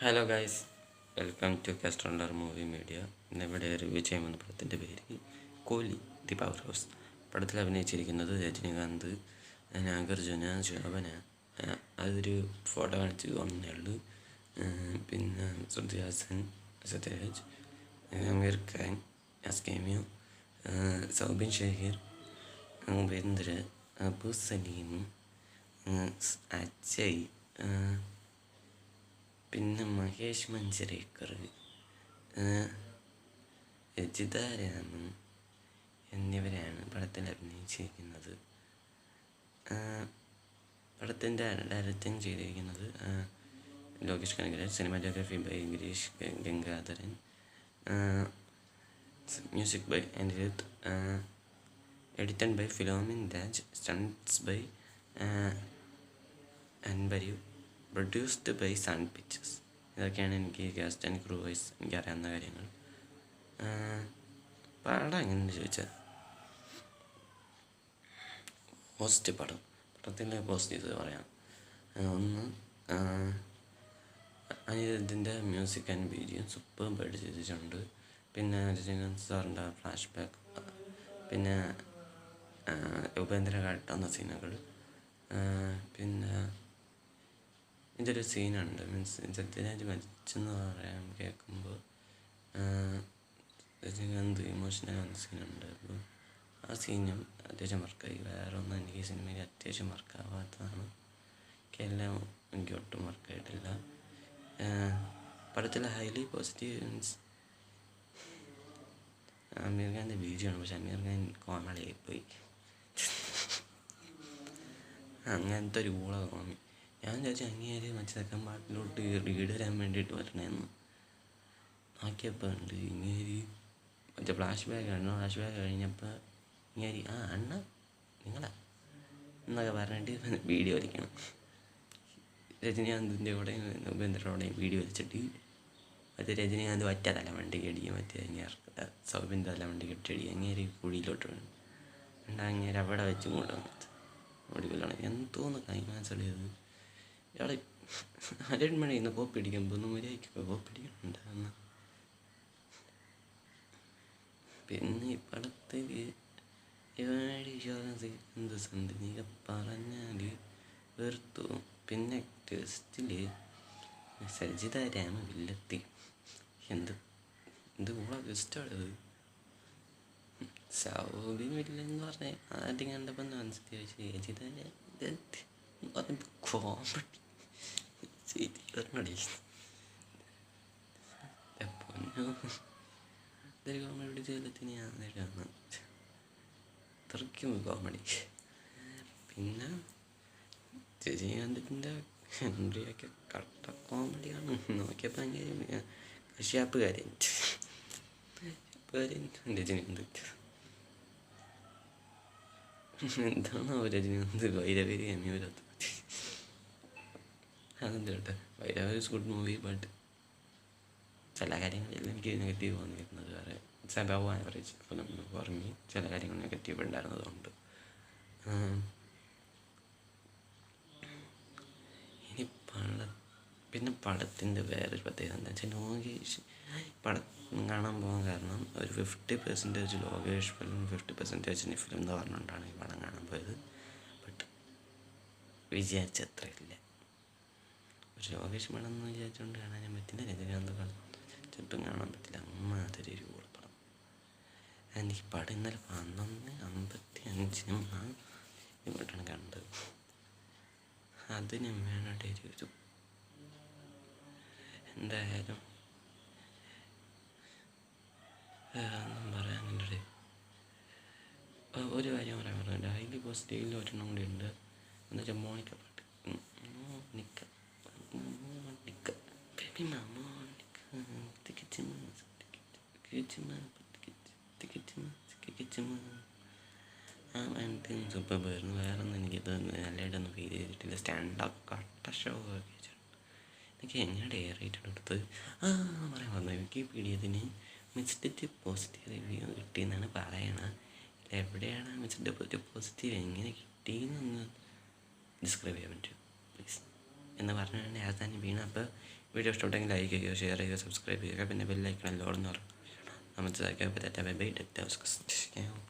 Hello guys, welcome to കാസ്ട്രോണ്ടർ movie media. ഇന്നിവിടെ review ചെയ്യുന്ന പടത്തിൻ്റെ പേര് കോലി ദി പവർ ഹൗസ്. പടത്തിൽ അഭിനയിച്ചിരിക്കുന്നത് രജനികാന്ത്, നാഗാർജുന, ശോഭന. അതൊരു ഫോട്ടോ കാണിച്ച് വന്നേ ഉള്ളൂ. പിന്നെ ശ്രുതി ഹാസൻ, സത്യരാജ്, അമീർ ഖാൻ, അസ്കേമിയോ, സൗബിൻ ഷഹീർ, ഉപേന്ദ്ര, അബു സലീം, അജയ്, പിന്നെ മഹേഷ് മഞ്ചരേക്കർ, രജിത രാമൻ എന്നിവരാണ് പടത്തിൽ അഭിനയിച്ചിരിക്കുന്നത്. പടത്തിൻ്റെ ഡയറക്റ്റിംഗ് ചെയ്തിരിക്കുന്നത് Lokesh Kanagaraj, cinematography by Girish Gangadharan, music by Anirudh, edited by Philomin Raj, stunts by Anbariv, produced by Sun Pictures. ഇതൊക്കെയാണ് എനിക്ക് കാസ്റ്റ് ആൻഡ് ക്രൂ വൈസ് എനിക്കറിയാവുന്ന കാര്യങ്ങൾ. പടം എങ്ങനെയെന്ന് ചോദിച്ചാൽ, പടത്തിൻ്റെ പോസിറ്റീവ്സ് പറയാം. ഒന്ന്, അനിരുദ്ധിൻ്റെ മ്യൂസിക് ആൻഡ് ബീജിയം സൂപ്പർബായിട്ട് ചെയ്തിട്ടുണ്ട്. പിന്നെ രജനീകാന്ത് സാറിൻ്റെ ഫ്ലാഷ് ബാക്ക്, പിന്നെ ഉപേന്ദ്ര കാട്ടുന്ന സീനുകൾ, പിന്നെ ഇതൊരു സീനുണ്ട്, മീൻസ് സത്യരാജ് മരിച്ചെന്ന് പറയാൻ കേൾക്കുമ്പോൾ രജനീകാന്ത് ഇമോഷണൽ ആവുന്ന സീനുണ്ട്. അപ്പോൾ ആ സീനും അത്യാവശ്യം വർക്കായി. വേറെ ഒന്നും എനിക്ക് സിനിമയിൽ അത്യാവശ്യം വർക്കാവാത്തതാണ്. എനിക്കെല്ലാം എനിക്ക് ഒട്ടും വർക്കായിട്ടില്ല. പടത്തിൽ ഹൈലി പോസിറ്റീവ് മീൻസ് അമീർ ഖാൻ്റെ ബീജിയാണ്. പക്ഷെ അമീർ ഖാൻ കോമഡി ആയിപ്പോയി. അങ്ങനത്തെ ഒരു ഊള കോമി. ഞാൻ വിചാരിച്ചു അങ്ങേര് മറ്റേ സെക്കൻഡ് പാർട്ടിലോട്ട് ലീഡ് വരാൻ വേണ്ടിയിട്ട് വരണേന്ന്. നോക്കിയപ്പോൾ ഉണ്ട് ഇങ്ങേര് മറ്റേ ഫ്ലാഷ് ബാക്ക് കഴിഞ്ഞപ്പോൾ ഇങ്ങേര് അണ്ണ നിങ്ങളാ എന്നൊക്കെ പറഞ്ഞിട്ട് വീഡിയോ വലിക്കണം. രജനീകാന്തിൻ്റെ കൂടെയും ഉപേന്ദ്രയോടെയും വീഡിയോ വലിച്ചിട്ട് മറ്റേ രജനീകാന്ത് ഒറ്റ തലവണ്ടിക്ക് അടിക്കും, മറ്റേ സൗബിൻ്റെ തലവണ്ടിക്ക് ഇട്ടടിക്കും. അങ്ങേര് കുഴിയിലോട്ട് വേണം വേണ്ട. അങ്ങേര് അവിടെ വെച്ചും കൊണ്ട് വന്നിട്ട് ഓടിക്കൊല്ലാണ്. എന്തോന്ന് ക്ലൈമാക്സ് അടിയത്. ഇയാളെ അരൺമണി ഇന്ന് കോപ്പി അടിക്കുമ്പോൾ ഒന്ന് മര്യാദയ്ക്ക് കോപ്പി അടിക്കണുണ്ടാകുന്ന. പിന്നെ ഈ പടത്തിൽ എന്ത് സന്ധിക പറഞ്ഞാൽ വെറുത്തു. പിന്നെ ടെസ്റ്റിൽ സജിത രാമ വില്ലെത്തി. എന്ത് കൂടെ ഗസ്റ്റാണത്. സൗബിൻ വില്ലെന്ന് പറഞ്ഞാൽ ആദ്യം കണ്ടപ്പോൾ മനസ്സിലായി. സജിത കോമഡി ഇതൊരു കോമഡി ചെയ്തത്തിന് ഞാൻ അത്രയ്ക്കും കോമഡി. പിന്നെ രജനീകാന്തിൻ്റെ എൻട്രിയൊക്കെ കട്ട കോമഡിയാണ്. നോക്കിയപ്പോൾ അങ്ങനെ കശ്യാപ്പുകാരൻ രജനീകാന്ത്. എന്താണോ രജനീകാന്ത് വൈരവേരി അമ്യൂരത്ത്. അതെന്ത് കേട്ടെ, വൈരവേരി ഇസ് ഗുഡ് മൂവി, ബട്ട് ചില കാര്യങ്ങളിൽ എനിക്ക് നെഗറ്റീവ് വന്നിരുന്നത്. വേറെ it's above average film for me. ചില കാര്യങ്ങൾ നെഗറ്റീവ് ഉണ്ടായിരുന്നതുകൊണ്ട്. ഇനി പിന്നെ പടത്തിൻ്റെ വേറൊരു പ്രത്യേകത എന്താ വെച്ചാൽ, ലോകേഷ് പടം കാണാൻ പോകാൻ കാരണം ഒരു 50% ലോകേഷ് ഫിലിം 50% നിഫിലിം എന്ന് പറഞ്ഞുകൊണ്ടാണ് ഈ പടം കാണാൻ പോയത്. ബട്ട് വിചാരിച്ചത്ര ഇല്ല. പക്ഷെ ലോകേഷ് പടം എന്ന് വിചാരിച്ചുകൊണ്ട് കാണാനും പറ്റില്ല, രജനീകാന്ത് ചുറ്റും കാണാൻ പറ്റില്ല. അതൊരു പടം. എനിക്ക് പടം ഇന്നലെ 11:55 ഇങ്ങോട്ടാണ് കണ്ടത്. അതിനും വേണ്ട ഒരു എന്തായാലും ഒന്നും പറയാനുണ്ട്. ഒരു കാര്യം പറയാൻ പറഞ്ഞില്ല. ഹൈലി പോസിറ്റീവിൽ ഒരെണ്ണം കൂടി ഉണ്ട്. എന്ന് വെച്ചാൽ മോണിക്ക പാട്ട്. സൂപ്പറായിരുന്നു. വേറെ ഒന്നും എനിക്കിത് നല്ലതായിട്ടൊന്നും ഫീൽ ചെയ്തിട്ടില്ല. സ്റ്റാൻഡപ്പ് കട്ട ഷോ ഒക്കെ എനിക്ക് എങ്ങനെ ഡെയർ റേറ്റഡ് എടുത്ത് പറയാൻ പറഞ്ഞു. വിക്കിപീഡിയത്തിന് മിക്സ്ഡ് പോസിറ്റീവ് റിവ്യൂ കിട്ടിയെന്നാണ് പറയണത്. എവിടെയാണ് മിക്സ്ഡ് പോസിറ്റീവ് എങ്ങനെ കിട്ടിയെന്നൊന്ന് ഡിസ്ക്രൈബ് ചെയ്യാൻ പറ്റുമോ പ്ലീസ് എന്ന് പറഞ്ഞാൽ അവസാനം വീണ. അപ്പോൾ വീഡിയോ ഇഷ്ടപ്പെട്ടെങ്കിൽ ലൈക്ക് ചെയ്യുക, ഷെയർ ചെയ്യുക, സബ്സ്ക്രൈബ് ചെയ്യുക, പിന്നെ ബെല്ലൈക്കൺ എല്ലാം ഓടുന്നവർ നമ്മൾ ബൈ ബൈ.